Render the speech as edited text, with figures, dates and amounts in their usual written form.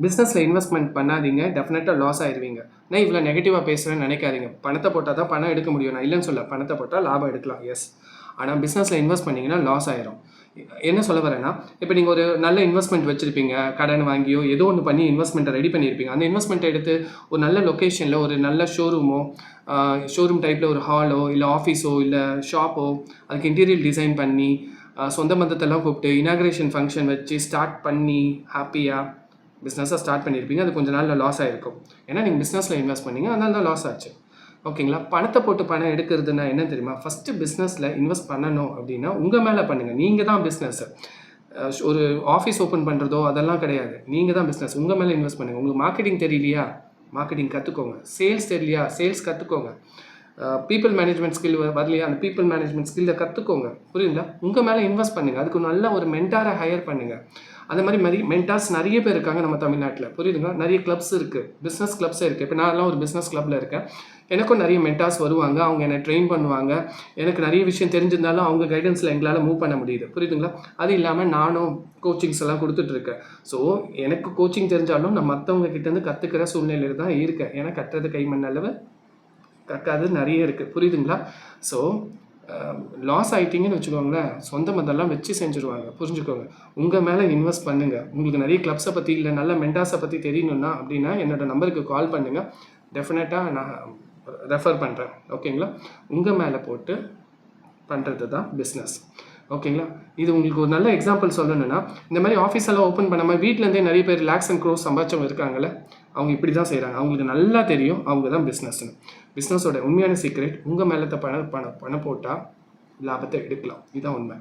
பிஸ்னஸில் இன்வெஸ்ட்மெண்ட் பண்ணாதீங்க, டெஃபினட்டாக லாஸ் ஆயிடுவீங்க. நான் இவ்வளோ நெகட்டிவாக பேசுகிறேன்னு நினைக்காதீங்க. பணத்தை போட்டால் தான் பணம் எடுக்க முடியும், நான் இல்லைன்னு சொல்ல. பணத்தை போட்டால் லாபம் எடுக்கலாம், எஸ். ஆனால் பிஸ்னஸில் இன்வெஸ்ட் பண்ணிங்கன்னா லாஸ் ஆயிரும். என்ன சொல்ல வரேன்னா, இப்போ நீங்கள் ஒரு நல்ல இன்வெஸ்ட்மெண்ட் வச்சுருப்பீங்க, கடன் வாங்கியோ ஏதோ ஒன்று பண்ணி இன்வெஸ்ட்மெண்ட்டை ரெடி பண்ணியிருப்பீங்க. அந்த இன்வெஸ்ட்மெண்ட்டை எடுத்து ஒரு நல்ல லொக்கேஷனில் ஒரு நல்ல ஷோரூமோ, ஷோரூம் டைப்பில் ஒரு ஹாலோ இல்லை ஆஃபீஸோ இல்லை ஷாப்போ, அதுக்கு இன்டீரியர் டிசைன் பண்ணி சொந்த பந்தத்தெல்லாம் கூப்பிட்டு இனாக்ரேஷன் ஃபங்க்ஷன் வச்சு ஸ்டார்ட் பண்ணி ஹாப்பியாக பிஸ்னஸாக ஸ்டார்ட் பண்ணியிருப்பீங்க. அது கொஞ்சம் நாளில் லாஸ் ஆகிருக்கும். ஏன்னா நீங்கள் பிஸ்னஸில் இன்வெஸ்ட் பண்ணிங்க, அதனால தான் லாஸ் ஆச்சு. ஓகேங்களா? பணத்தை போட்டு பணம் எடுக்கிறதுனா என்ன தெரியுமா? ஃபஸ்ட்டு பிஸ்னஸில் இன்வெஸ்ட் பண்ணணும் அப்படின்னா உங்கள் மேலே பண்ணுங்கள். நீங்கள் தான் பிஸ்னஸ்ஸு. ஒரு ஆஃபீஸ் ஓப்பன் பண்ணுறதோ அதெல்லாம் கிடையாது. நீங்கள் தான் பிஸ்னஸ். உங்கள் மேலே இன்வெஸ்ட் பண்ணுங்கள். உங்களுக்கு மார்க்கெட்டிங் தெரியலையா? மார்க்கெட்டிங் கற்றுக்கோங்க. சேல்ஸ் தெரியலையா? சேல்ஸ் கற்றுக்கோங்க. பீப்புள் மேனேஜ்மெண்ட் ஸ்கில் வரலையா? அந்த பீப்புள் மேனேஜ்மெண்ட் ஸ்கில்லை கற்றுக்கோங்க. புரியுங்களா? உங்கள் மேலே இன்வெஸ்ட் பண்ணுங்கள். அதுக்கு நல்ல ஒரு மென்டாரை ஹையர் பண்ணுங்கள். அந்த மாதிரி மென்டார்ஸ் நிறைய பேர் இருக்காங்க நம்ம தமிழ்நாட்டில். புரியுதுங்களா? நிறைய கிளப்ஸ் இருக்குது, பிஸ்னஸ் கிளப்ஸே இருக்குது. இப்போ நான்லாம் ஒரு பிஸ்னஸ் கிளப்பில் இருக்கேன். எனக்கும் நிறைய மென்டார்ஸ் வருவாங்க. அவங்க என்னை ட்ரெயின் பண்ணுவாங்க. எனக்கு நிறைய விஷயம் தெரிஞ்சிருந்தாலும் அவங்க கைடன்ஸில் எங்களால் மூவ் பண்ண முடியுது. புரியுதுங்களா? அது இல்லாமல் நானும் கோச்சிங்ஸ் எல்லாம் கொடுத்துட்ருக்கேன். ஸோ எனக்கு கோச்சிங் தெரிஞ்சாலும் நான் மற்றவங்க கிட்டேருந்து கற்றுக்கிற சூழ்நிலையில் தான் இருக்கேன். ஏன்னா கட்டுறது கைமண் அளவு, கற்காது நிறைய இருக்குது. புரியுதுங்களா? ஸோ லாஸ் ஆகிட்டிங்கன்னு வச்சுக்கோங்களேன், சொந்த மதெல்லாம் வச்சு செஞ்சுருவாங்க. புரிஞ்சுக்கோங்க. உங்கள் மேலே இன்வெஸ்ட் பண்ணுங்கள். உங்களுக்கு நிறைய கிளப்ஸை பற்றி இல்லை நல்ல மென்டார்ஸை பற்றி தெரியணுன்னா அப்படின்னா என்னோடய நம்பருக்கு கால் பண்ணுங்கள். டெஃபினட்டாக நான் ரெஃபர் பண்ணுறேன். ஓகேங்களா? உங்கள் மேலே போட்டு பண்ணுறது தான் பிஸ்னஸ். ஓகேங்களா? இது உங்களுக்கு ஒரு நல்ல எக்ஸாம்பிள் சொல்லணுன்னா, இந்த மாதிரி ஆஃபீஸ் எல்லாம் ஓப்பன் பண்ணாமல் வீட்டிலேருந்தே நிறைய பேர் லேக்ஸ் அண்ட் க்ரோஸ் சம்பாதிச்சவங்க இருக்காங்கல்ல, அவங்க இப்படி தான் செய்கிறாங்க. அவங்களுக்கு நல்லா தெரியும் அவங்க தான் பிஸ்னஸ்ன்னு. பிஸ்னஸோட உண்மையான சீக்ரெட், உங்கள் மேலே பணம் போட்டால் லாபத்தை எடுக்கலாம். இதுதான் உண்மை.